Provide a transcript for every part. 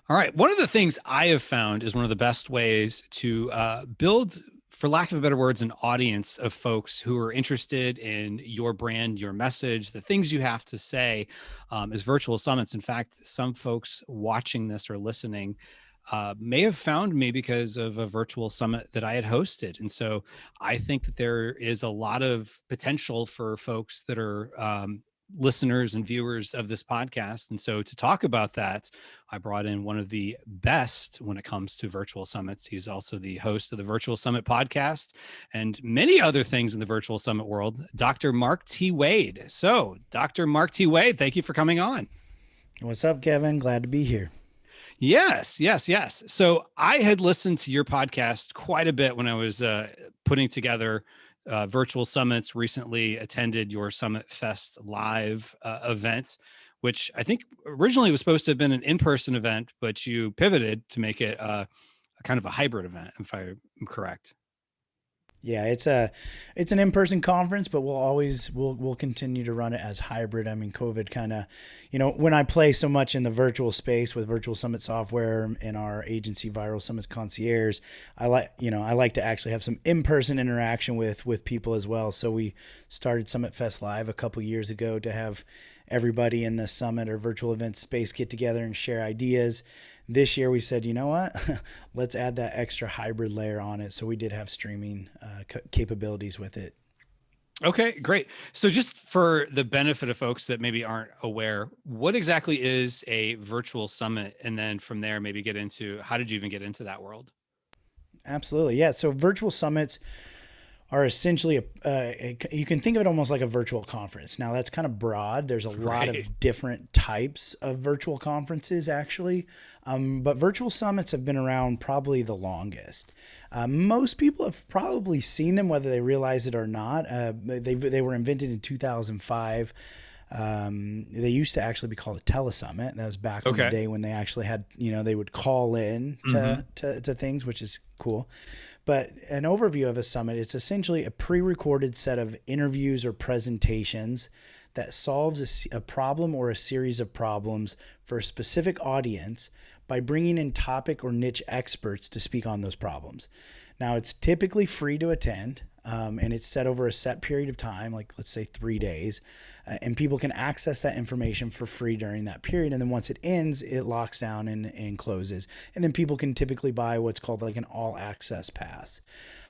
All right. One of the things I have found is one of the best ways to build, for lack of a better words, an audience of folks who are interested in your brand, your message, the things you have to say, is virtual summits. In fact, some folks watching this or listening may have found me because of a virtual summit that I had hosted. And so I think that there is a lot of potential for folks that are listeners and viewers of this podcast. And so to talk about that, I brought in one of the best when it comes to virtual summits. He's also the host of the Virtual Summit podcast and many other things in the virtual summit world, Dr. Mark T. Wade. So, Dr. Mark T. Wade, thank you for coming on. What's up, Kevin? Glad to be here. Yes, yes, yes. So I had listened to your podcast quite a bit when I was putting together virtual summits. Recently attended your Summit Fest live event, which I think originally was supposed to have been an in-person event, but you pivoted to make it a kind of a hybrid event, if I'm correct. Yeah, it's an in-person conference, but we'll continue to run it as hybrid. I mean, COVID kind of, when I play so much in the virtual space with Virtual Summit software in our agency Viral Summits Concierge, I like to actually have some in-person interaction with people as well. So we started Summit Fest Live a couple years ago to have everybody in the summit or virtual event space get together and share ideas. This year we said, you know what, let's add that extra hybrid layer on it. So we did have streaming capabilities with it. Okay, great. So just for the benefit of folks that maybe aren't aware, what exactly is a virtual summit? And then from there, maybe get into how did you even get into that world? Absolutely. Yeah. So virtual summits are essentially you can think of it almost like a virtual conference. Now that's kind of broad. There's a lot Right. of different types of virtual conferences actually, but virtual summits have been around probably the longest. Most people have probably seen them, whether they realize it or not. They were invented in 2005. They used to actually be called a telesummit. That was back in the Okay. day when they actually had, they would call in Hmm. to things, which is cool. But an overview of a summit, it's essentially a pre-recorded set of interviews or presentations that solves a problem or a series of problems for a specific audience by bringing in topic or niche experts to speak on those problems. Now, it's typically free to attend, and it's set over a set period of time, like let's say 3 days, and people can access that information for free during that period. And then once it ends, it locks down and closes. And then people can typically buy what's called like an all access pass.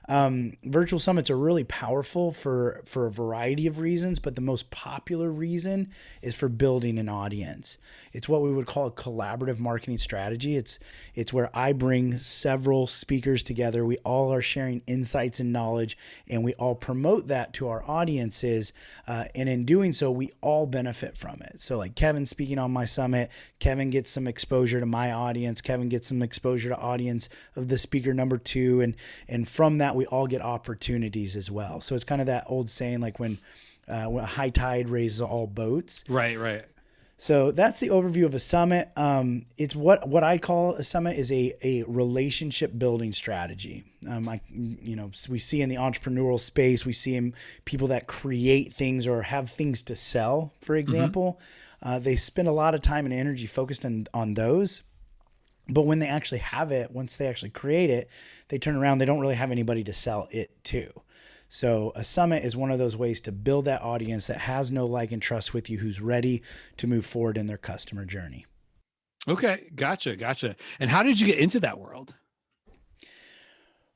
Virtual summits are really powerful for a variety of reasons, but the most popular reason is for building an audience. It's what we would call a collaborative marketing strategy. It's where I bring several speakers together. We all are sharing insights and knowledge, and we all promote that to our audiences. And in doing so, we all benefit from it. So, like Kevin speaking on my summit, Kevin gets some exposure to my audience. Kevin gets some exposure to audience of the speaker number two, and from that we all get opportunities as well. So it's kind of that old saying, like when a high tide raises all boats. Right, right. So that's the overview of a summit. It's what I call a summit is a relationship building strategy. We see in the entrepreneurial space, we see in people that create things or have things to sell, for Hmm. example. They spend a lot of time and energy focused on those. But when they actually have it, once they actually create it, they turn around, they don't really have anybody to sell it to. So a summit is one of those ways to build that audience that has no like and trust with you, who's ready to move forward in their customer journey. Okay, gotcha, gotcha. And how did you get into that world?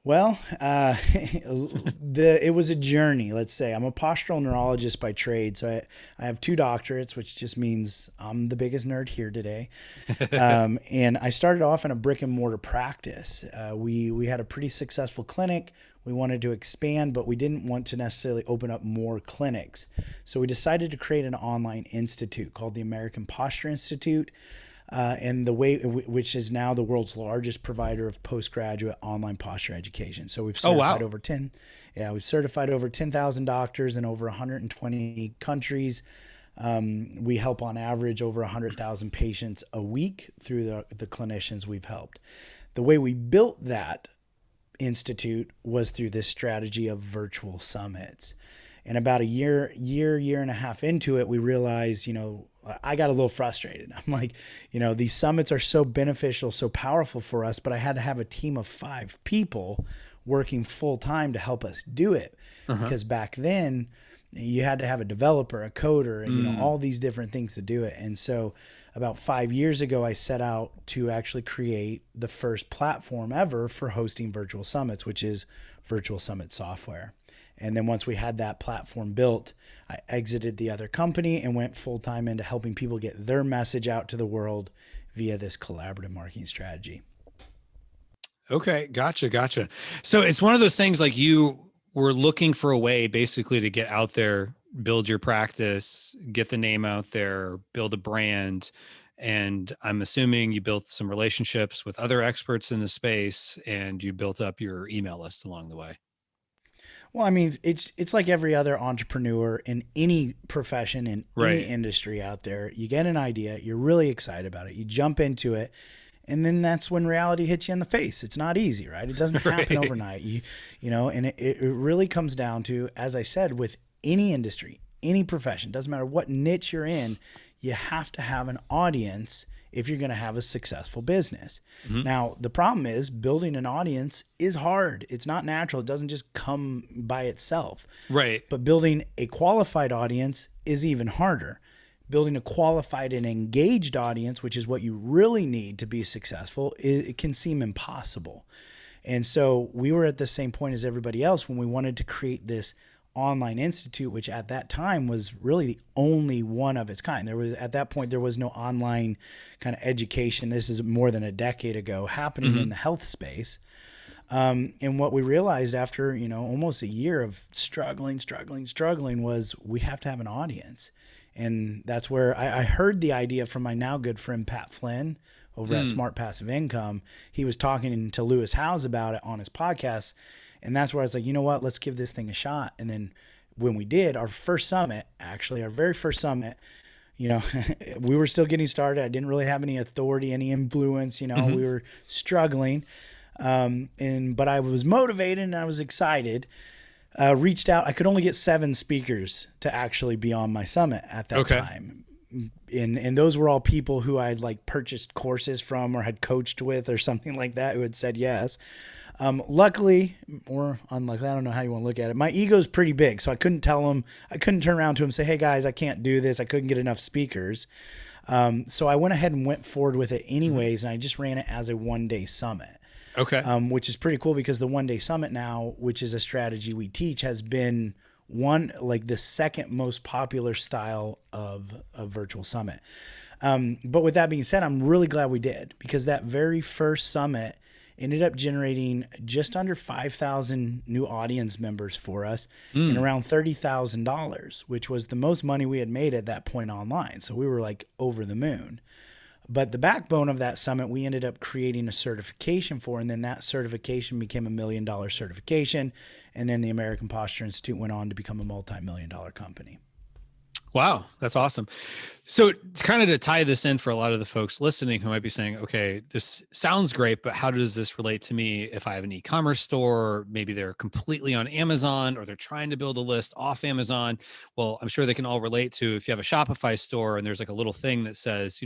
Well, it was a journey. Let's say I'm a postural neurologist by trade, so I have two doctorates, which just means I'm the biggest nerd here today. And I started off in a brick and mortar practice. We had a pretty successful clinic. We wanted to expand, but we didn't want to necessarily open up more clinics. So we decided to create an online institute called the American Posture Institute. And which is now the world's largest provider of postgraduate online posture education. So we've Oh, certified wow. over 10, yeah, we've certified over 10,000 doctors in over 120 countries. We help on average over 100,000 patients a week through the clinicians we've helped. The way we built that institute was through this strategy of virtual summits. And about a year and a half into it, we realized, I got a little frustrated. I'm like, these summits are so beneficial, so powerful for us, but I had to have a team of 5 people working full time to help us do it. Uh-huh. Because back then you had to have a developer, a coder, and Mm. all these different things to do it. And so about 5 years ago, I set out to actually create the first platform ever for hosting virtual summits, which is Virtual Summit Software. And then once we had that platform built, I exited the other company and went full time into helping people get their message out to the world via this collaborative marketing strategy. Okay, gotcha. So it's one of those things like you were looking for a way basically to get out there, build your practice, get the name out there, build a brand. And I'm assuming you built some relationships with other experts in the space and you built up your email list along the way. Well, I mean, it's like every other entrepreneur in any profession, in any Right. industry out there. You get an idea, you're really excited about it, you jump into it, and then that's when reality hits you in the face. It's not easy, right? It doesn't happen Right. overnight. And it really comes down to, as I said, with any industry, any profession, doesn't matter what niche you're in, you have to have an audience if you're going to have a successful business. Mhm. Now, the problem is building an audience is hard. It's not natural. It doesn't just come by itself. Right. But building a qualified audience is even harder. Building a qualified and engaged audience, which is what you really need to be successful, it can seem impossible. And so we were at the same point as everybody else when we wanted to create this online institute, which at that time was really the only one of its kind. At that point, there was no online kind of education. This is more than a decade ago happening in Mhm. the health space. And what we realized after, almost a year of struggling was we have to have an audience. And that's where I heard the idea from my now good friend, Pat Flynn, over at Mm. Smart Passive Income. He was talking to Lewis Howes about it on his podcast. And that's where I was like, you know what, let's give this thing a shot. And then when we did our first summit, actually our very first summit, we were still getting started. I didn't really have any authority, any influence, Mhm. we were struggling. But I was motivated and I was excited. Reached out. I could only get 7 speakers to actually be on my summit at that Okay. time. And those were all people who I'd like purchased courses from or had coached with or something like that, who had said yes. Luckily or unluckily, I don't know how you want to look at it, my ego's pretty big. So I couldn't turn around to him and say, hey guys, I can't do this. I couldn't get enough speakers. So I went ahead and went forward with it Mhm. anyways. And I just ran it as a 1-day summit. Okay. Which is pretty cool because the 1-day summit now, which is a strategy we teach, has been the second most popular style of virtual summit. But with that being said, I'm really glad we did, because that very first summit ended up generating just under 5,000 new audience members for us and Mm. around $30,000, which was the most money we had made at that point online. So we were like over the moon. But the backbone of that summit, we ended up creating a certification for, and then that certification became a $1 million certification. And then the American Posture Institute went on to become a multi-million-dollar company. Wow, that's awesome. So kind of to tie this in for a lot of the folks listening who might be saying, okay, this sounds great, but how does this relate to me if I have an e-commerce store? Maybe they're completely on Amazon or they're trying to build a list off Amazon. Well, I'm sure they can all relate to if you have a Shopify store and there's like a little thing that says,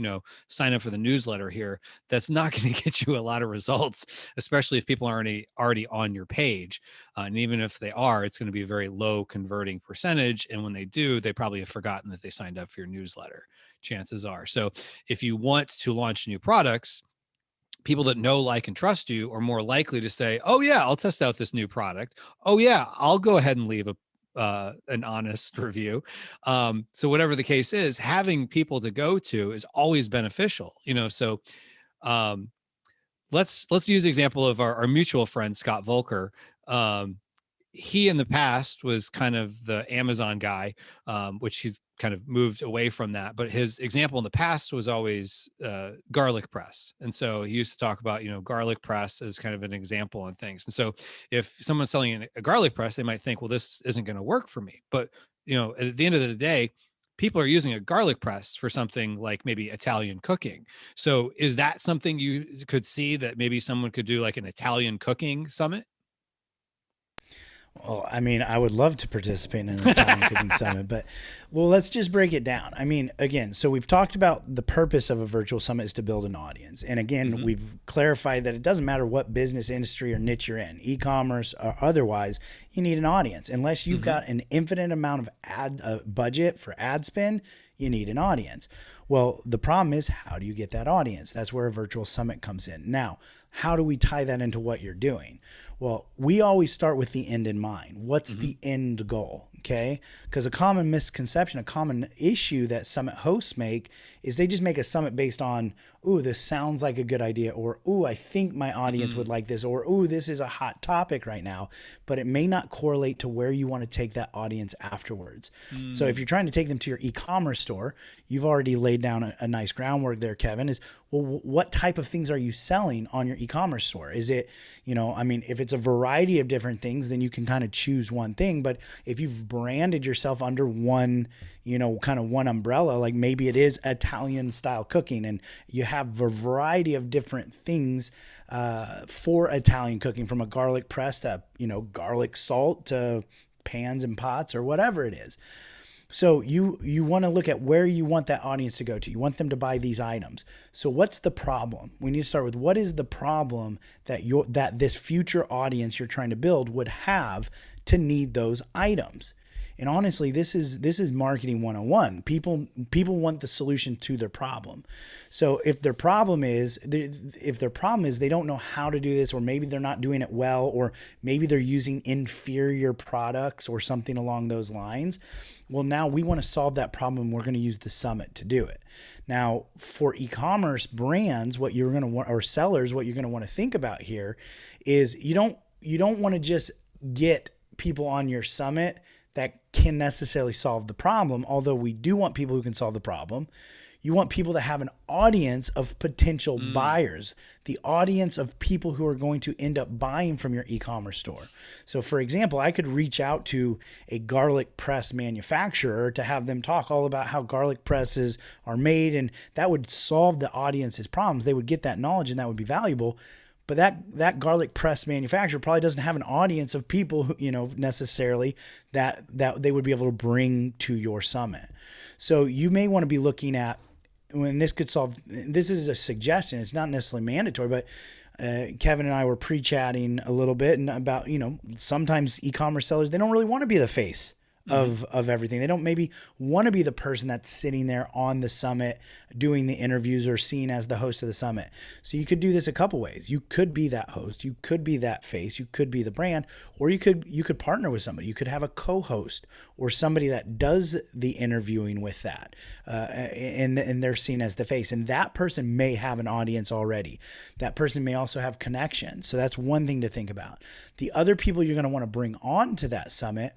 sign up for the newsletter here. That's not going to get you a lot of results, especially if people aren't already on your page. And even if they are, it's going to be a very low converting percentage. And when they do, they probably have forgotten that they signed up for your newsletter, chances are. So if you want to launch new products, people that know, like, and trust you are more likely to say, oh yeah, I'll test out this new product. Oh yeah, I'll go ahead and leave an honest review. So whatever the case is, having people to go to is always beneficial, so um, let's use the example of our mutual friend, Scott Volker. Um, he in the past was kind of the Amazon guy, which he's kind of moved away from that. But his example in the past was always garlic press. And so he used to talk about, garlic press as kind of an example on things. And so if someone's selling a garlic press, they might think, well, this isn't going to work for me. But, at the end of the day, people are using a garlic press for something like maybe Italian cooking. So is that something you could see that maybe someone could do, like an Italian cooking summit? Well, I mean, I would love to participate in an Italian cooking summit, but well, let's just break it down. I mean, again, so we've talked about the purpose of a virtual summit is to build an audience. And again, we've clarified that it doesn't matter what business, industry, or niche you're in, e-commerce or otherwise, you need an audience. Unless you've got an infinite amount of ad budget for ad spend, you need an audience. Well, the problem is, how do you get that audience? That's where a virtual summit comes in. Now, how do we tie that into what you're doing? Well, we always start with the end in mind. What's the end goal? Okay. Because a common misconception, a common issue that summit hosts make is they just make a summit based on, ooh, this sounds like a good idea, or, ooh, I think my audience would like this, or, ooh, this is a hot topic right now, but it may not correlate to where you want to take that audience afterwards. So if you're trying to take them to your e-commerce store, you've already laid down a nice groundwork there, Kevin, is, well, what type of things are you selling on your e-commerce store? Is it, I mean, if it's a variety of different things, then you can kind of choose one thing. But if you've branded yourself under one, kind of one umbrella, like maybe it is Italian style cooking and you have a variety of different things for Italian cooking, from a garlic press to, garlic salt to pans and pots or whatever it is. So you want to look at where you want that audience to go to. You want them to buy these items. So what's the problem? We need to start with, what is the problem that this future audience you're trying to build would have to need those items? And honestly, this is marketing 101. People want the solution to their problem. So if their problem is they don't know how to do this, or maybe they're not doing it well, or maybe they're using inferior products or something along those lines, well, now we want to solve that problem. We're going to use the summit to do it. Now, for e-commerce brands, what you're going to want, or sellers, what you're going to want to think about here is you don't want to just get people on your summit that can necessarily solve the problem, although we do want people who can solve the problem. You want people that have an audience of potential buyers, the audience of people who are going to end up buying from your e-commerce store. So for example, I could reach out to a garlic press manufacturer to have them talk all about how garlic presses are made, and that would solve the audience's problems. They would get that knowledge and that would be valuable. But that garlic press manufacturer probably doesn't have an audience of people who, necessarily that they would be able to bring to your summit. So you may want to be looking at, when this could solve, this is a suggestion, it's not necessarily mandatory, but Kevin and I were pre-chatting a little bit and about, sometimes e-commerce sellers, they don't really want to be the face of everything. They don't maybe want to be the person that's sitting there on the summit doing the interviews or seen as the host of the summit. So you could do this a couple ways. You could be that host, you could be that face, you could be the brand, or you could partner with somebody. You could have a co-host or somebody that does the interviewing with that, and they're seen as the face. And that person may have an audience already. That person may also have connections. So that's one thing to think about. The other people you're going to want to bring on to that summit,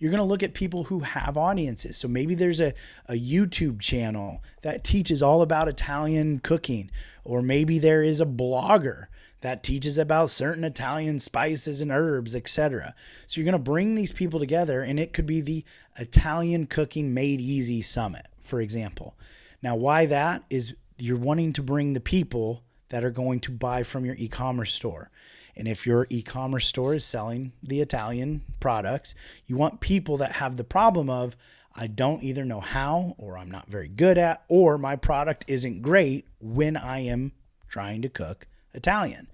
you're going to look at people who have audiences. So maybe there's a YouTube channel that teaches all about Italian cooking, or maybe there is a blogger that teaches about certain Italian spices and herbs, etc. So you're going to bring these people together, and it could be the Italian Cooking Made Easy Summit, for example. Now, why that is, you're wanting to bring the people that are going to buy from your e-commerce store. And if your e-commerce store is selling the Italian products, you want people that have the problem of, I don't either know how, or I'm not very good at, or my product isn't great when I am trying to cook Italian.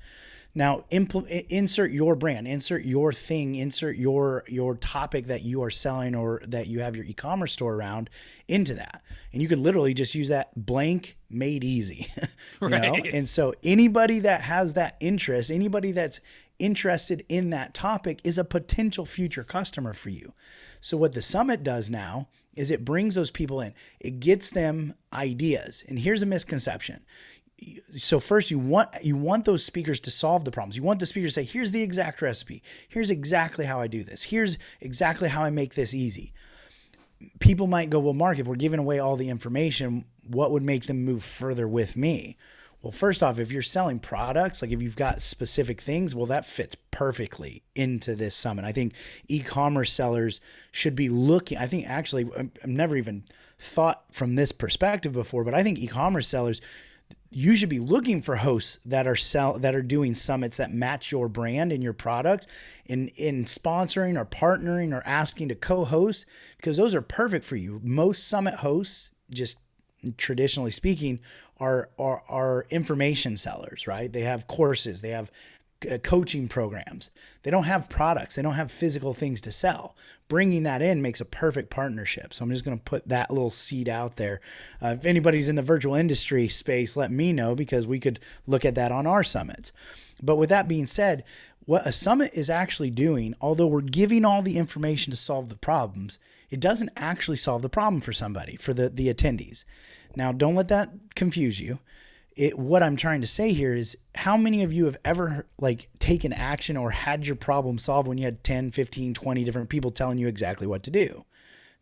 Now, insert your brand, insert your thing, insert your topic that you are selling or that you have your e-commerce store around into that. And you could literally just use that blank made easy, Right. And so anybody that has that interest, anybody that's interested in that topic is a potential future customer for you. So what the summit does now is it brings those people in. It gets them ideas. And here's a misconception. So first you want those speakers to solve the problems. You want the speaker to say, here's the exact recipe. Here's exactly how I do this. Here's exactly how I make this easy. People might go, well, Mark, if we're giving away all the information, what would make them move further with me? Well, first off, if you're selling products, like if you've got specific things, well, that fits perfectly into this summit. I think e-commerce sellers should be looking, I think actually, I've never even thought from this perspective before, but I think e-commerce sellers, you should be looking for hosts that are doing summits that match your brand and your product in sponsoring or partnering or asking to co-host, because those are perfect for you. Most summit hosts, just traditionally speaking, are information sellers, right? They have courses, they have coaching programs. They don't have products. They don't have physical things to sell. Bringing that in makes a perfect partnership. So I'm just going to put that little seed out there. If anybody's in the virtual industry space, let me know, because we could look at that on our summits. But with that being said, what a summit is actually doing, although we're giving all the information to solve the problems, it doesn't actually solve the problem for somebody, for the attendees. Now, don't let that confuse you. What I'm trying to say here is, how many of you have ever like taken action or had your problem solved when you had 10, 15, 20 different people telling you exactly what to do?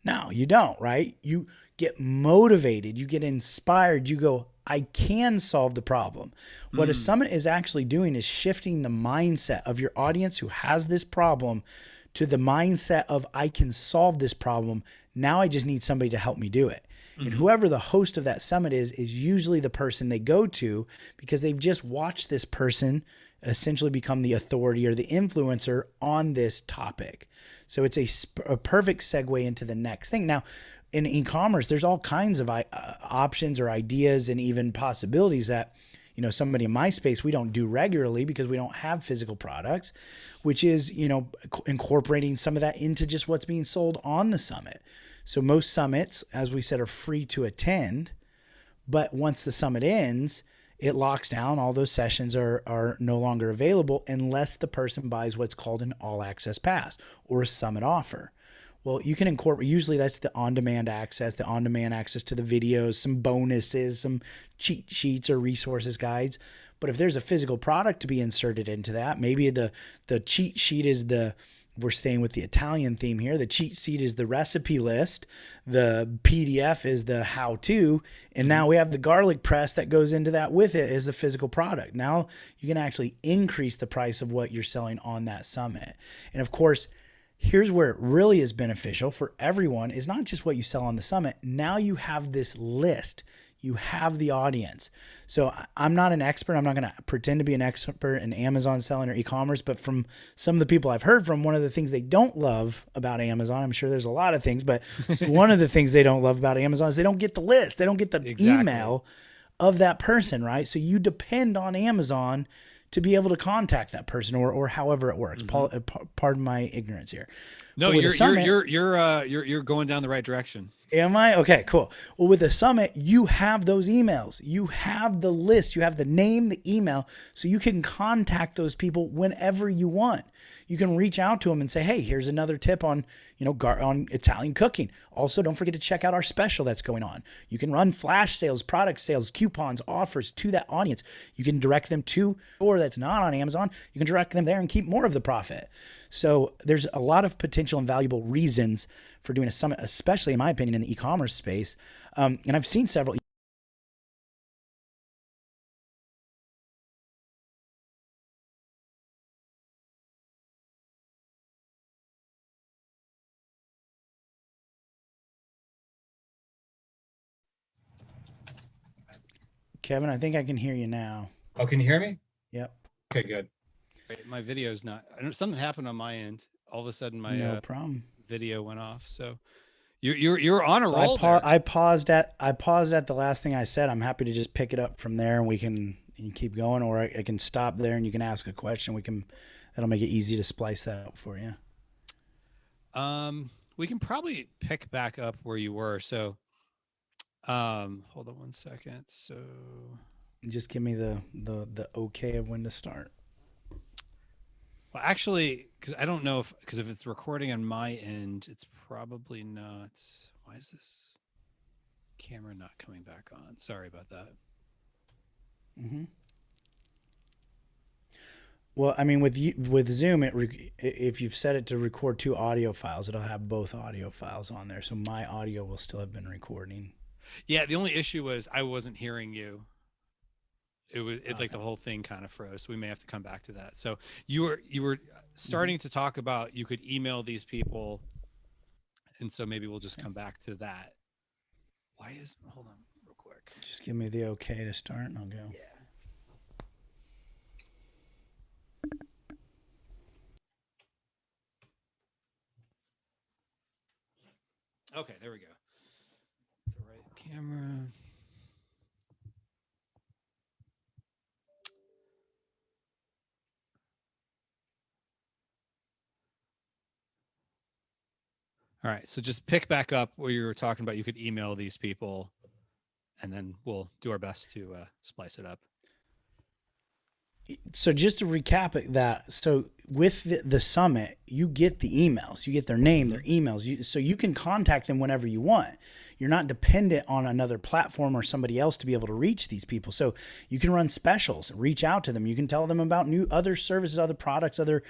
No, you don't, right? You get motivated, you get inspired, you go, I can solve the problem. What a summit is actually doing is shifting the mindset of your audience who has this problem to the mindset of, I can solve this problem. Now I just need somebody to help me do it. And whoever the host of that summit is usually the person they go to, because they've just watched this person essentially become the authority or the influencer on this topic. So it's a perfect segue into the next thing. Now, in e-commerce, there's all kinds of options or ideas and even possibilities that, somebody in my space, we don't do regularly because we don't have physical products, which is, incorporating some of that into just what's being sold on the summit. So most summits, as we said, are free to attend, but once the summit ends, it locks down. All those sessions are no longer available unless the person buys what's called an all access pass or a summit offer. Well, you can incorporate, usually that's the on-demand access to the videos, some bonuses, some cheat sheets or resources guides. But if there's a physical product to be inserted into that, maybe the cheat sheet is we're staying with the Italian theme here. The cheat sheet is the recipe list. The PDF is the how-to. And now we have the garlic press that goes into that with it as the physical product. Now you can actually increase the price of what you're selling on that summit. And of course, here's where it really is beneficial for everyone, is not just what you sell on the summit. Now you have this list. You have the audience. So I'm not an expert. I'm not going to pretend to be an expert in Amazon selling or e-commerce, but from some of the people I've heard from, one of the things they don't love about Amazon, I'm sure there's a lot of things, but one of the things they don't love about Amazon is they don't get the list. They don't get the email of that person, right? So you depend on Amazon to be able to contact that person, or however it works. Pardon my ignorance here. No, you're going down the right direction. Am I? Okay, cool. Well, with a summit, you have those emails. You have the list. You have the name, the email, so you can contact those people whenever you want. You can reach out to them and say, hey, here's another tip on, on Italian cooking. Also, don't forget to check out our special that's going on. You can run flash sales, product sales, coupons, offers to that audience. You can direct them to, or that's not on Amazon. You can direct them there and keep more of the profit. So there's a lot of potential and valuable reasons for doing a summit, especially in my opinion, in the e-commerce space. And I've seen several. Kevin, I think I can hear you now. Oh, can you hear me? Yep. Okay, good. My video's not, something happened on my end. All of a sudden my problem. Video went off. So you're on a roll. I paused at the last thing I said. I'm happy to just pick it up from there, and we can keep going, or I can stop there and you can ask a question. That'll make it easy to splice that out for you. We can probably pick back up where you were. So, hold on one second. So just give me the okay of when to start. Well, actually, because I don't know because if it's recording on my end, it's probably not. Why is this camera not coming back on? Sorry about that. Well, I mean, with Zoom, if you've set it to record 2 audio files, it'll have both audio files on there. So my audio will still have been recording. Yeah, the only issue was I wasn't hearing you. It's like the whole thing kind of froze. So we may have to come back to that. So you were starting to talk about you could email these people, and so maybe we'll just come back to that. Hold on real quick. work. Just give me the okay to start and I'll go. Yeah. Okay, there we go. The right camera. All right, so just pick back up where you were talking about. You could email these people, and then we'll do our best to splice it up. So just to recap that, so with the summit, you get the emails, you get their name, their emails, so you can contact them whenever you want. You're not dependent on another platform or somebody else to be able to reach these people. So you can run specials, reach out to them. You can tell them about new other services, other products, other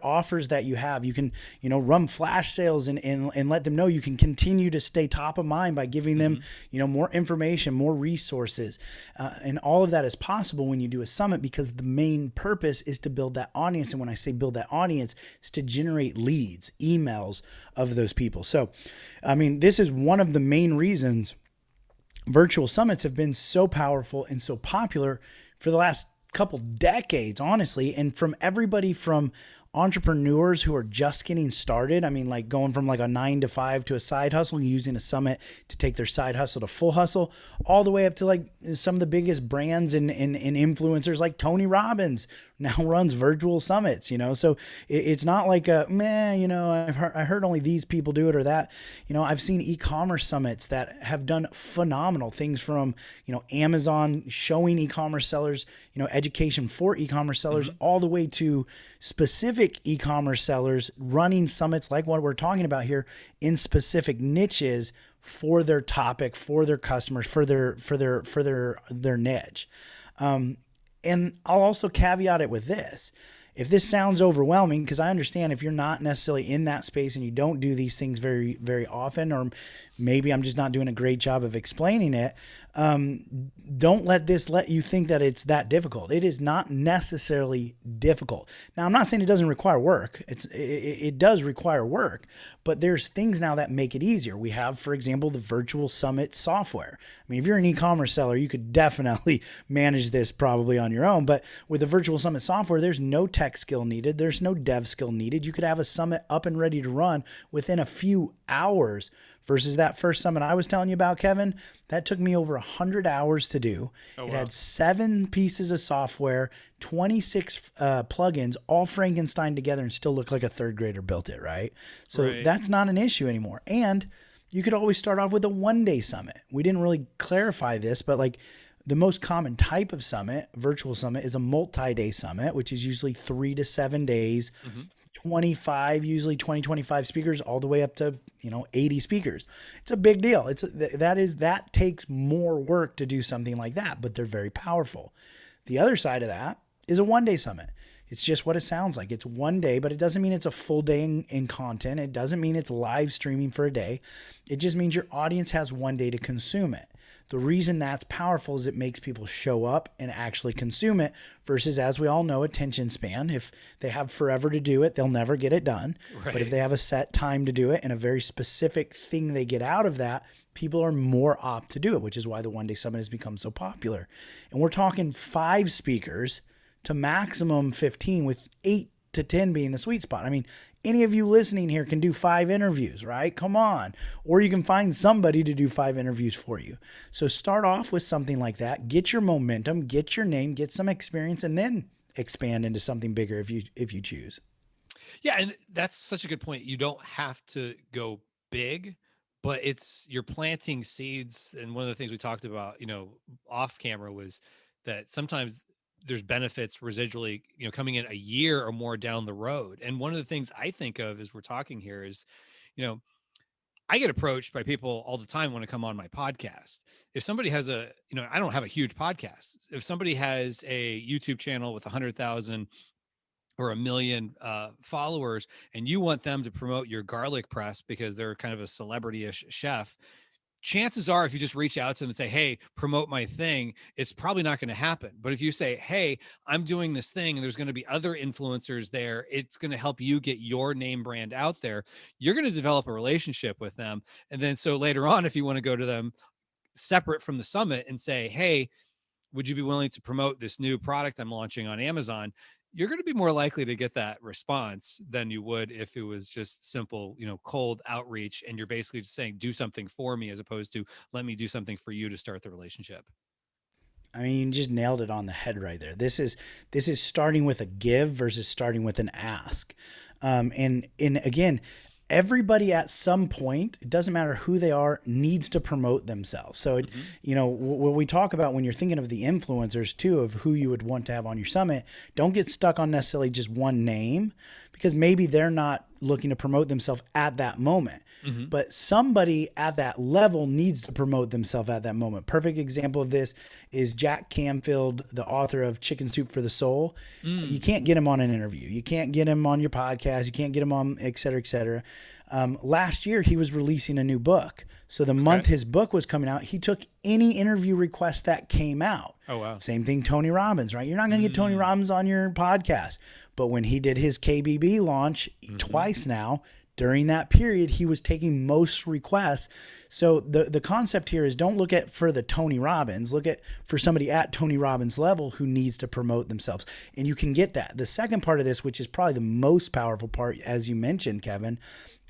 offers that you have. You can, run flash sales and let them know you can continue to stay top of mind by giving them, more information, more resources. And all of that is possible when you do a summit, because the main purpose is to build that audience. And when I say build that audience, it's to generate leads, emails of those people. So, I mean, this is one of the main reasons virtual summits have been so powerful and so popular for the last couple decades, honestly. And from everybody from entrepreneurs who are just getting started. I mean, like going from like a 9 to 5 to a side hustle, using a summit to take their side hustle to full hustle, all the way up to like some of the biggest brands and influencers like Tony Robbins now runs virtual summits, So it's not like a, I heard only these people do it or that. I've seen e-commerce summits that have done phenomenal things, from, Amazon showing e-commerce sellers, education for e-commerce sellers, all the way to specific e-commerce sellers running summits like what we're talking about here in specific niches for their topic, for their customers, for their niche. And I'll also caveat it with this. If this sounds overwhelming, because I understand if you're not necessarily in that space and you don't do these things very, very often, or maybe I'm just not doing a great job of explaining it, don't let this let you think that it's that difficult. It is not necessarily difficult. Now, I'm not saying it doesn't require work. It does require work, but there's things now that make it easier. We have, for example, the virtual summit software. I mean, if you're an e-commerce seller, you could definitely manage this probably on your own, but with the virtual summit software, there's no tech skill needed. There's no dev skill needed. You could have a summit up and ready to run within a few hours, versus that first summit I was telling you about, Kevin. That took me over 100 hours to do. Oh, wow. It had 7 pieces of software, 26 plugins, all Frankenstein together, and still looked like a third grader built it, right? So That's not an issue anymore. And you could always start off with a one-day summit. We didn't really clarify this, but like the most common type of summit, virtual summit, is a multi-day summit, which is usually 3 to 7 days. 25, usually 25 speakers, all the way up to, 80 speakers. It's a big deal. That takes more work to do something like that, but they're very powerful. The other side of that is a one-day summit. It's just what it sounds like. It's one day, but it doesn't mean it's a full day in content. It doesn't mean it's live streaming for a day. It just means your audience has one day to consume it. The reason that's powerful is it makes people show up and actually consume it, versus, as we all know, attention span. If they have forever to do it, they'll never get it done. Right. But if they have a set time to do it and a very specific thing they get out of that, people are more apt to do it, which is why the one-day summit has become so popular. And we're talking 5 speakers to maximum 15, with 8 to 10 being the sweet spot. I mean, any of you listening here can do 5 interviews, right? Come on. Or you can find somebody to do 5 interviews for you. So start off with something like that. Get your momentum, get your name, get some experience, and then expand into something bigger if you choose. Yeah, and that's such a good point. You don't have to go big, but you're planting seeds. And one of the things we talked about, off camera, was that sometimes there's benefits residually, coming in a year or more down the road. And one of the things I think of as we're talking here is, I get approached by people all the time when I come on my podcast. If somebody has I don't have a huge podcast. If somebody has a YouTube channel with 100,000 or 1 million followers, and you want them to promote your garlic press because they're kind of a celebrity-ish chef, chances are, if you just reach out to them and say, hey, promote my thing, it's probably not going to happen. But if you say, hey, I'm doing this thing and there's going to be other influencers there, it's going to help you get your name brand out there. You're going to develop a relationship with them. And then so later on, if you want to go to them separate from the summit and say, hey, would you be willing to promote this new product I'm launching on Amazon? You're going to be more likely to get that response than you would if it was just simple, cold outreach. And you're basically just saying, do something for me, as opposed to let me do something for you to start the relationship. I mean, you just nailed it on the head right there. This is starting with a give versus starting with an ask. And again, everybody at some point, it doesn't matter who they are, needs to promote themselves. So, what we talk about when you're thinking of the influencers too, of who you would want to have on your summit, don't get stuck on necessarily just one name, because maybe they're not looking to promote themselves at that moment. But somebody at that level needs to promote themselves at that moment. Perfect example of this is Jack Canfield, the author of Chicken Soup for the Soul. You can't get him on an interview. You can't get him on your podcast. You can't get him on et cetera, et cetera. Last year, he was releasing a new book. So the month his book was coming out, he took any interview request that came out. Oh, wow. Same thing, Tony Robbins, right? You're not going to get Tony Robbins on your podcast. But when he did his KBB launch twice now, during that period, he was taking most requests. So the concept here is, don't look at for the Tony Robbins, look at for somebody at Tony Robbins level who needs to promote themselves. And you can get that. The second part of this, which is probably the most powerful part, as you mentioned, Kevin,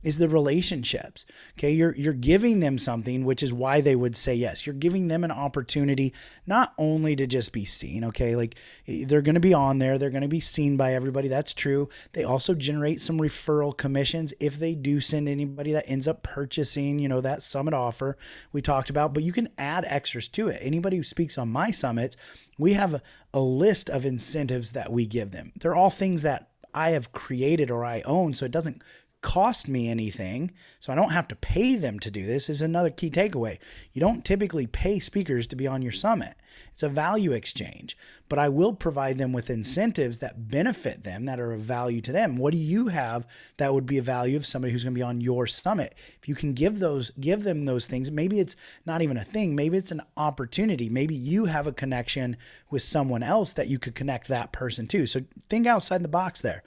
is the relationships. Okay. You're giving them something, which is why they would say yes. You're giving them an opportunity, not only to just be seen. Okay. Like, they're going to be on there. They're going to be seen by everybody. That's true. They also generate some referral commissions if they do send anybody that ends up purchasing, that summit offer we talked about, but you can add extras to it. Anybody who speaks on my summits, we have a list of incentives that we give them. They're all things that I have created or I own. So it doesn't cost me anything, so I don't have to pay them to do this. Is another key takeaway. You don't typically pay speakers to be on your summit. It's a value exchange, but I will provide them with incentives that benefit them, that are of value to them. What do you have that would be a value of somebody who's going to be on your summit? If you can give them those things, maybe it's not even a thing. Maybe it's an opportunity. Maybe you have a connection with someone else that you could connect that person to. So think outside the box there.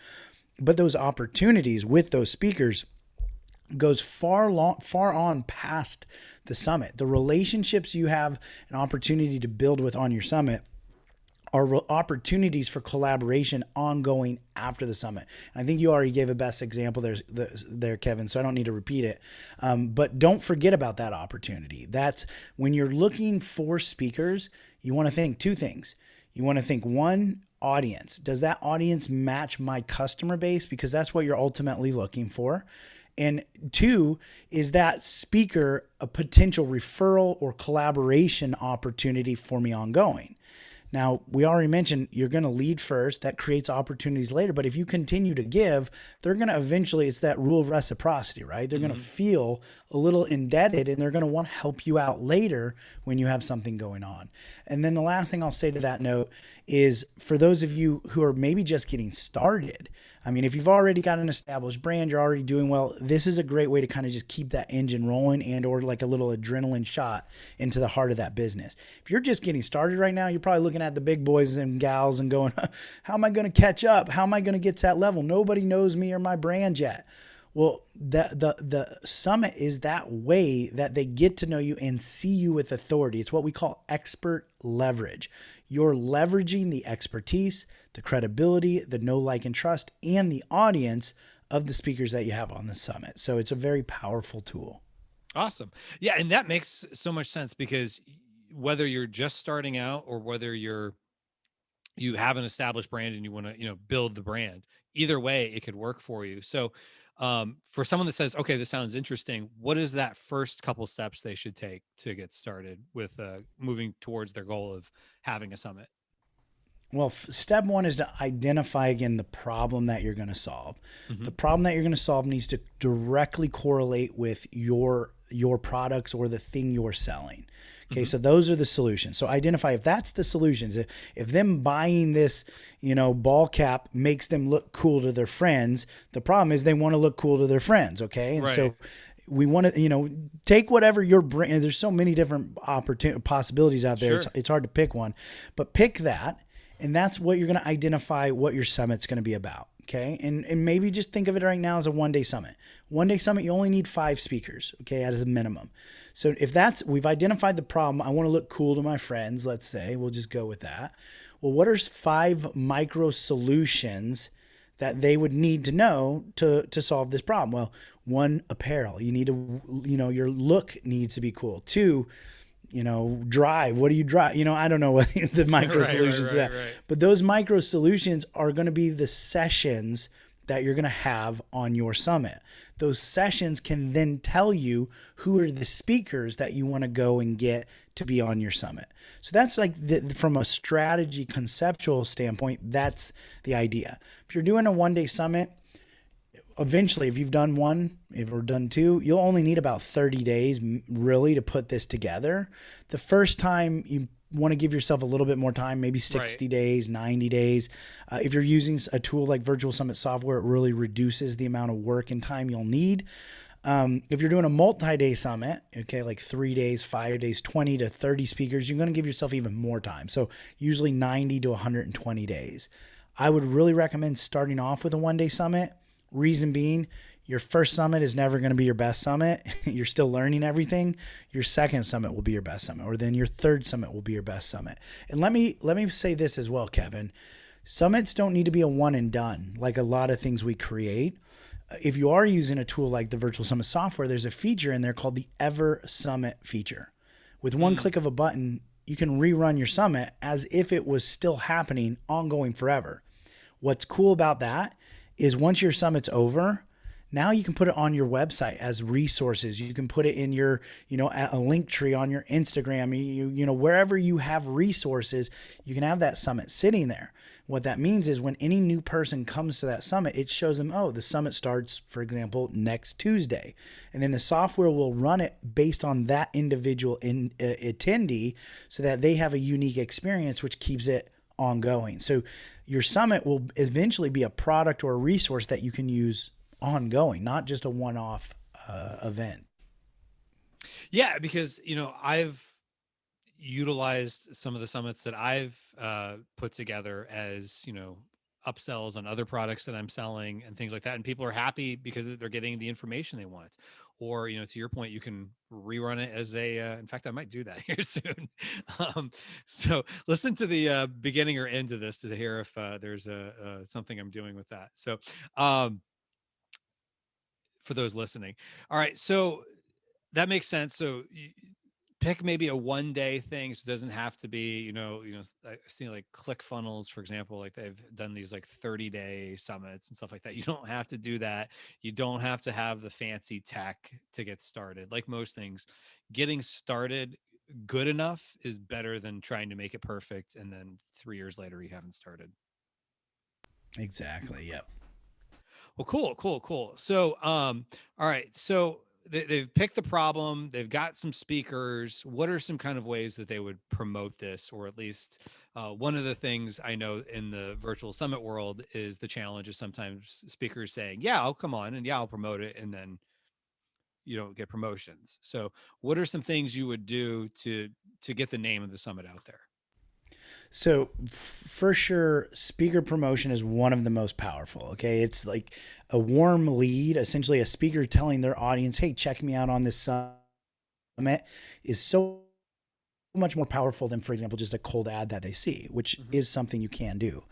But those opportunities with those speakers goes far on past the summit. The relationships you have an opportunity to build with on your summit are opportunities for collaboration ongoing after the summit. And I think you already gave a best example there, Kevin, so I don't need to repeat it. But don't forget about that opportunity. That's when you're looking for speakers, you want to think two things. You want to think, one, audience. Does that audience match my customer base? Because that's what you're ultimately looking for. And two, is that speaker a potential referral or collaboration opportunity for me ongoing? Now, we already mentioned you're going to lead first. That creates opportunities later. But if you continue to give, they're going to eventually, it's that rule of reciprocity, right? They're going to feel a little indebted, and they're going to want to help you out later when you have something going on. And then the last thing I'll say to that note is, for those of you who are maybe just getting started, I mean, if you've already got an established brand, you're already doing well, this is a great way to kind of just keep that engine rolling and or like a little adrenaline shot into the heart of that business. If you're just getting started right now, you're probably looking at the big boys and gals and going, how am I going to catch up? How am I going to get to that level? Nobody knows me or my brand yet. Well, the summit is that way that they get to know you and see you with authority. It's what we call expert leverage. You're leveraging the expertise, the credibility, the know, like, and trust, and the audience of the speakers that you have on the summit. So it's a very powerful tool. Awesome. Yeah. And that makes so much sense, because whether you're just starting out or whether you have an established brand and you want to, build the brand, either way, it could work for you. So for someone that says, okay, this sounds interesting, what is that first couple steps they should take to get started with moving towards their goal of having a summit? Well, step one is to identify, again, the problem that you're going to solve. The problem that you're going to solve needs to directly correlate with your products or the thing you're selling. Okay, so those are the solutions. So identify if that's the solutions. If them buying this, ball cap makes them look cool to their friends, the problem is they want to look cool to their friends. Okay, and so we want to, take whatever your brand. There's so many different possibilities out there. Sure. It's hard to pick one, but pick that. And that's what you're going to identify what your summit's going to be about. Okay. And maybe just think of it right now as a 1-day summit. 1-day summit, you only need 5 speakers, okay, as a minimum. So if we've identified the problem, I want to look cool to my friends, let's say, we'll just go with that. Well, what are 5 micro solutions that they would need to know to solve this problem? Well, 1, apparel. You need to, your look needs to be cool. 2, drive. What do you drive? I don't know what the micro solutions are. But those micro solutions are going to be the sessions that you're going to have on your summit. Those sessions can then tell you who are the speakers that you want to go and get to be on your summit. So that's like from a strategy conceptual standpoint, that's the idea. If you're doing a 1-day summit, eventually, if you've done 1, if we're done 2, you'll only need about 30 days really to put this together. The first time you want to give yourself a little bit more time, maybe 60 days, 90 days. If you're using a tool like Virtual Summit software, it really reduces the amount of work and time you'll need. If you're doing a multi-day summit, okay, like 3 days, 5 days, 20 to 30 speakers, you're going to give yourself even more time. So usually 90 to 120 days. I would really recommend starting off with a 1-day summit. Reason being, your first summit is never going to be your best summit. You're still learning everything. Your second summit will be your best summit, or then your third summit will be your best summit. And let me say this as well, Kevin. Summits don't need to be a one and done like a lot of things we create. If you are using a tool like the Virtual Summit software, there's a feature in there called the Ever Summit feature. With one click of a button, you can rerun your summit as if it was still happening, ongoing forever. What's cool about that is once your summit's over, now you can put it on your website as resources. You can put it in your, a link tree on your Instagram, wherever you have resources, you can have that summit sitting there. What that means is when any new person comes to that summit, it shows them, the summit starts, for example, next Tuesday. And then the software will run it based on that individual attendee so that they have a unique experience, which keeps it ongoing. So your summit will eventually be a product or a resource that you can use ongoing, not just a one-off event. Yeah, because I've utilized some of the summits that I've put together as upsells on other products that I'm selling and things like that, and people are happy because they're getting the information they want. Or to your point, you can rerun it as a in fact, I might do that here soon. So listen to the beginning or end of this to hear if there's something I'm doing with that. So for those listening, all right, so that makes sense. So pick maybe a 1-day thing. So it doesn't have to be, I've seen like ClickFunnels, for example, like they've done these like 30-day summits and stuff like that. You don't have to do that. You don't have to have the fancy tech to get started. Like most things, getting started good enough is better than trying to make it perfect. And then 3 years later, you haven't started. Exactly. Yep. Well, cool. So, all right. So they've picked the problem. They've got some speakers. What are some kind of ways that they would promote this? Or at least one of the things I know in the virtual summit world is the challenge is sometimes speakers saying, yeah, I'll come on and yeah, I'll promote it. And then you don't get promotions. So what are some things you would do to get the name of the summit out there? So for sure, speaker promotion is one of the most powerful. Okay. It's like a warm lead, essentially a speaker telling their audience, hey, check me out on this summit is so much more powerful than, for example, just a cold ad that they see, which is something you can do.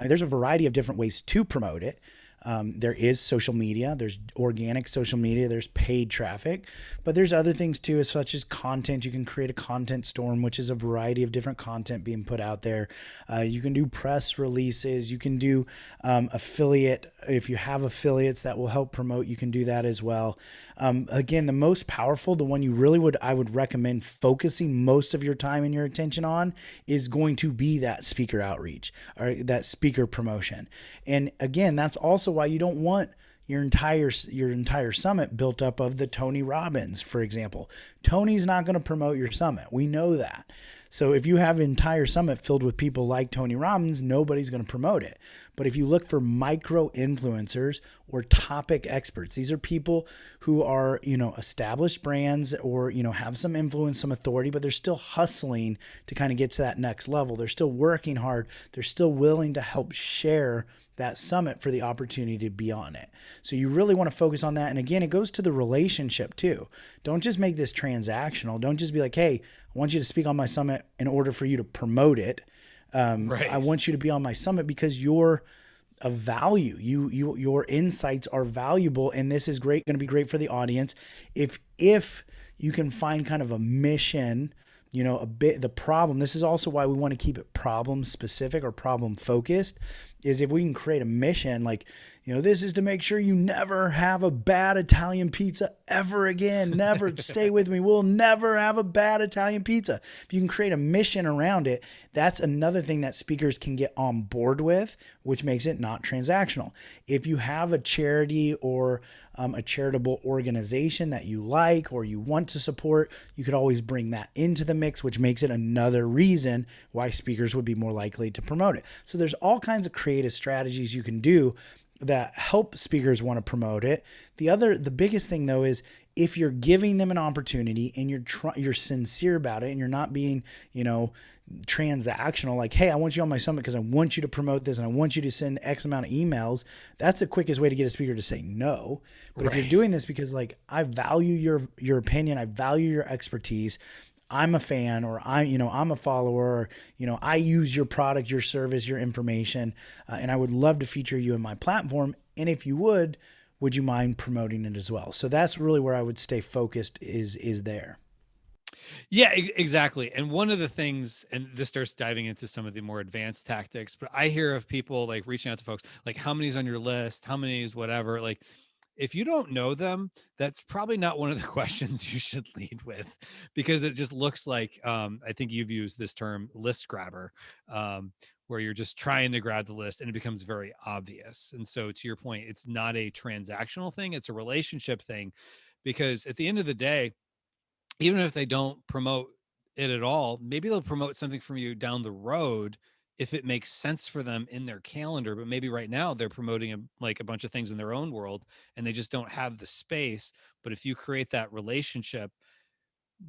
There's a variety of different ways to promote it. There is social media, there's organic social media, there's paid traffic, but there's other things too, such as content. You can create a content storm, which is a variety of different content being put out there. You can do press releases, you can do affiliate. If you have affiliates that will help promote, you can do that as well. Again, the most powerful, the one I would recommend focusing most of your time and your attention on is going to be that speaker outreach or that speaker promotion. And again, that's also why you don't want your entire summit built up of the Tony Robbins, for example. Tony's not going to promote your summit. We know that. So if you have an entire summit filled with people like Tony Robbins, nobody's going to promote it. But if you look for micro influencers or topic experts, these are people who are, established brands or, have some influence, some authority, but they're still hustling to kind of get to that next level. They're still working hard. They're still willing to help share that summit for the opportunity to be on it. So you really want to focus on that. And again, it goes to the relationship too. Don't just make this transactional. Don't just be like, hey, I want you to speak on my summit in order for you to promote it. Right. I want you to be on my summit because you're of value. Your insights are valuable, and this is going to be great for the audience. If you can find kind of a mission, the problem, this is also why we want to keep it problem specific or problem focused, is if we can create a mission, like, this is to make sure you never have a bad Italian pizza ever again. Never stay with me. We'll never have a bad Italian pizza. If you can create a mission around it, that's another thing that speakers can get on board with, which makes it not transactional. If you have a charity or a charitable organization that you like or you want to support, you could always bring that into the mix, which makes it another reason why speakers would be more likely to promote it. So there's all kinds of creative strategies you can do that help speakers want to promote it. The biggest thing though is if you're giving them an opportunity and you're sincere about it and you're not being, transactional, like, hey, I want you on my summit because I want you to promote this and I want you to send X amount of emails. That's the quickest way to get a speaker to say no. But Right. if you're doing this because like, I value your opinion, I value your expertise, I'm a fan, or I'm a follower, or, I use your product, your service, your information, and I would love to feature you in my platform. And if you would you mind promoting it as well? So that's really where I would stay focused is there. Yeah, exactly. And one of the things, and this starts diving into some of the more advanced tactics, but I hear of people like reaching out to folks, like how many's on your list, how many's whatever. Like if you don't know them, that's probably not one of the questions you should lead with, because it just looks like, I think you've used this term list grabber, where you're just trying to grab the list and it becomes very obvious. And so to your point, it's not a transactional thing, it's a relationship thing, because at the end of the day, even if they don't promote it at all, maybe they'll promote something from you down the road if it makes sense for them in their calendar. But maybe right now they're promoting a bunch of things in their own world and they just don't have the space. But if you create that relationship,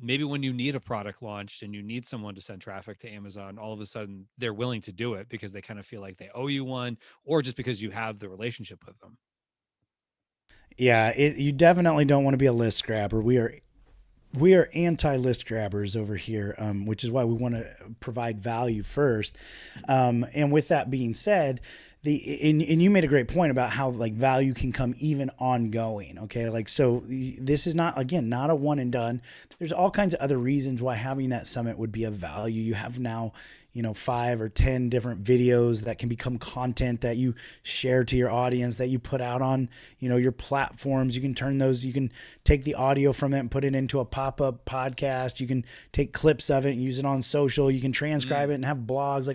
maybe when you need a product launched and you need someone to send traffic to Amazon, all of a sudden they're willing to do it because they kind of feel like they owe you one, or just because you have the relationship with them. Yeah, you definitely don't want to be a list grabber. We are anti-list grabbers over here, which is why we want to provide value first. And with that being said, and you made a great point about how like value can come even ongoing. Okay, like so this is not a one and done. There's all kinds of other reasons why having that summit would be of value. You have now 5 or 10 different videos that can become content that you share to your audience, that you put out on, your platforms. You can turn those, you can take the audio from it and put it into a pop-up podcast. You can take clips of it and use it on social. You can transcribe it and have blogs,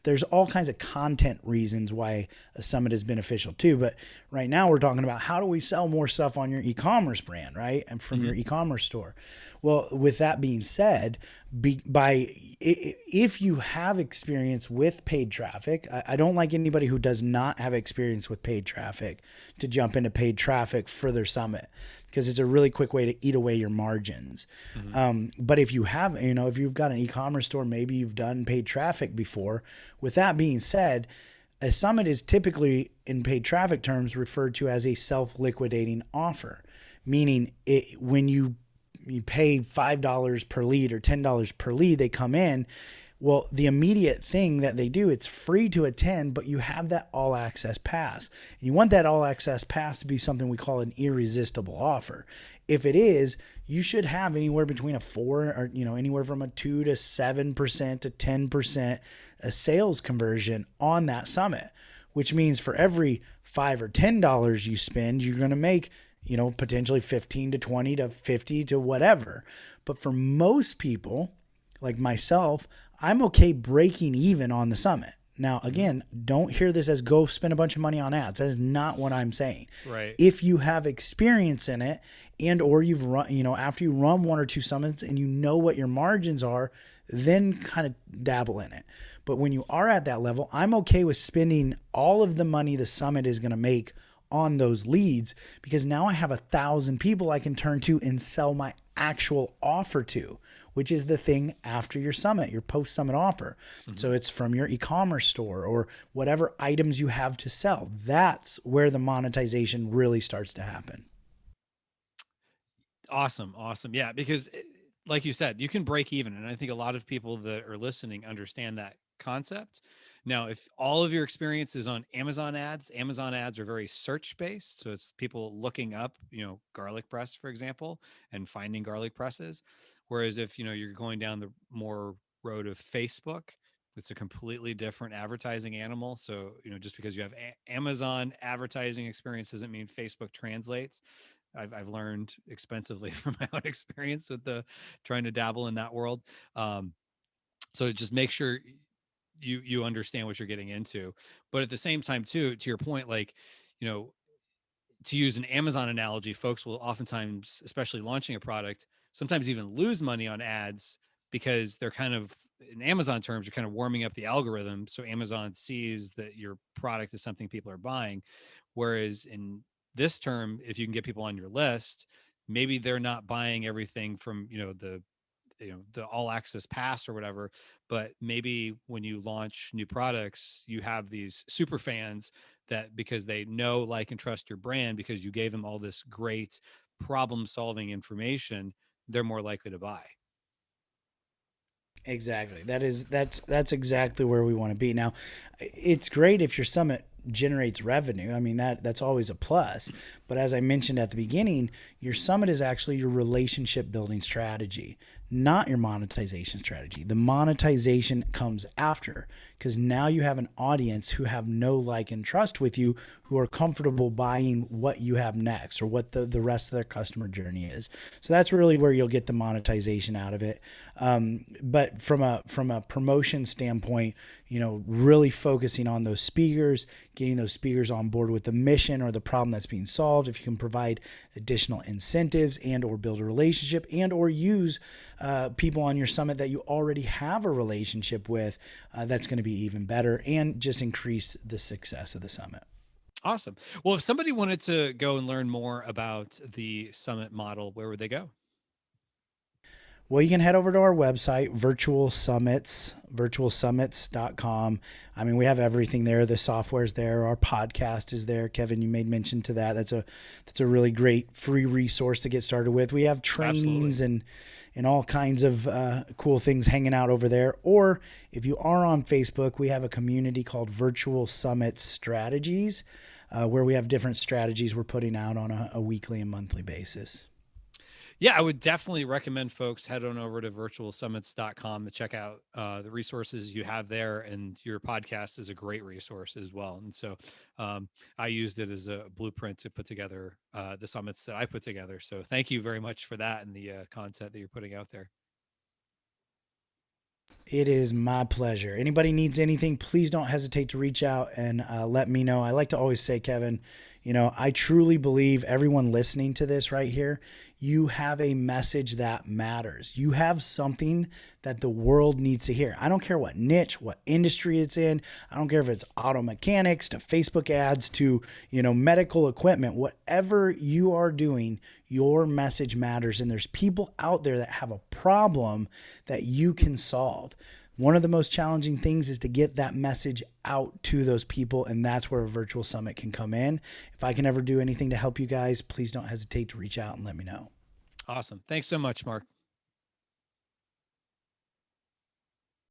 there's all kinds of content reasons why a summit is beneficial too. But right now we're talking about how do we sell more stuff on your e-commerce brand, right? And from your e-commerce store. Well, with that being said, if you have experience with paid traffic, I don't like anybody who does not have experience with paid traffic to jump into paid traffic for their summit, because it's a really quick way to eat away your margins. But if you have, if you've got an e-commerce store, maybe you've done paid traffic before. With that being said, a summit is typically in paid traffic terms referred to as a self-liquidating offer, meaning when you pay $5 per lead or $10 per lead, they come in. Well, the immediate thing that they do, it's free to attend, but you have that all access pass. You want that all access pass to be something we call an irresistible offer. If it is, you should have anywhere between a 4 or, anywhere from a 2 to 7% to 10% a sales conversion on that summit, which means for every $5 or $10 you spend, you're going to make potentially 15 to 20 to 50 to whatever. But for most people like myself, I'm okay breaking even on the summit. Now, again, don't hear this as go spend a bunch of money on ads. That is not what I'm saying. Right. If you have experience in it and or you've run, after you run one or two summits and you know what your margins are, then kind of dabble in it. But when you are at that level, I'm okay with spending all of the money the summit is going to make on those leads, because now I have 1,000 people I can turn to and sell my actual offer to, which is the thing after your summit, your post-summit offer. Mm-hmm. So it's from your e-commerce store or whatever items you have to sell. That's where the monetization really starts to happen. Awesome. Awesome. Yeah. Because like you said, you can break even. And I think a lot of people that are listening understand that concept. Now, if all of your experience is on Amazon ads are very search based. So it's people looking up, garlic press, for example, and finding garlic presses. Whereas if, you're going down the more road of Facebook, it's a completely different advertising animal. So, just because you have Amazon advertising experience doesn't mean Facebook translates. I've learned expensively from my own experience with trying to dabble in that world. So just make sure you understand what you're getting into, but at the same time too, to your point, like, to use an Amazon analogy, folks will oftentimes, especially launching a product, sometimes even lose money on ads because they're kind of, in Amazon terms, you're kind of warming up the algorithm. So Amazon sees that your product is something people are buying. Whereas in this term, if you can get people on your list, maybe they're not buying everything from, the all access pass or whatever, but maybe when you launch new products, you have these super fans that, because they know, like, and trust your brand, because you gave them all this great problem solving information, they're more likely to buy. Exactly. That's exactly where we want to be. Now, it's great if your summit generates revenue. I mean, that's always a plus. But as I mentioned at the beginning, your summit is actually your relationship building strategy, not your monetization strategy. The monetization comes after, because now you have an audience who have know, like, and trust with you, who are comfortable buying what you have next or what the rest of their customer journey is. So that's really where you'll get the monetization out of it. But from a promotion standpoint, really focusing on those speakers, getting those speakers on board with the mission or the problem that's being solved. If you can provide additional incentives and or build a relationship and or use people on your summit that you already have a relationship with, that's going to be even better and just increase the success of the summit. Awesome. Well, if somebody wanted to go and learn more about the summit model, where would they go? Well, you can head over to our website, virtualsummits.com. I mean, we have everything there. The software's there. Our podcast is there. Kevin, you made mention to that. That's a really great free resource to get started with. We have trainings and all kinds of cool things hanging out over there. Or if you are on Facebook, we have a community called Virtual Summit Strategies, where we have different strategies we're putting out on a weekly and monthly basis. Yeah, I would definitely recommend folks head on over to virtualsummits.com to check out the resources you have there. And your podcast is a great resource as well. And so I used it as a blueprint to put together the summits that I put together. So thank you very much for that and the content that you're putting out there. It is my pleasure. Anybody needs anything, please don't hesitate to reach out and let me know. I like to always say, Kevin, I truly believe everyone listening to this right here, you have a message that matters. You have something that the world needs to hear. I don't care what niche, what industry it's in. I don't care if it's auto mechanics to Facebook ads to, medical equipment, whatever you are doing, your message matters. And there's people out there that have a problem that you can solve. One of the most challenging things is to get that message out to those people, and that's where a virtual summit can come in. If I can ever do anything to help you guys, please don't hesitate to reach out and let me know. Awesome. Thanks so much, Mark.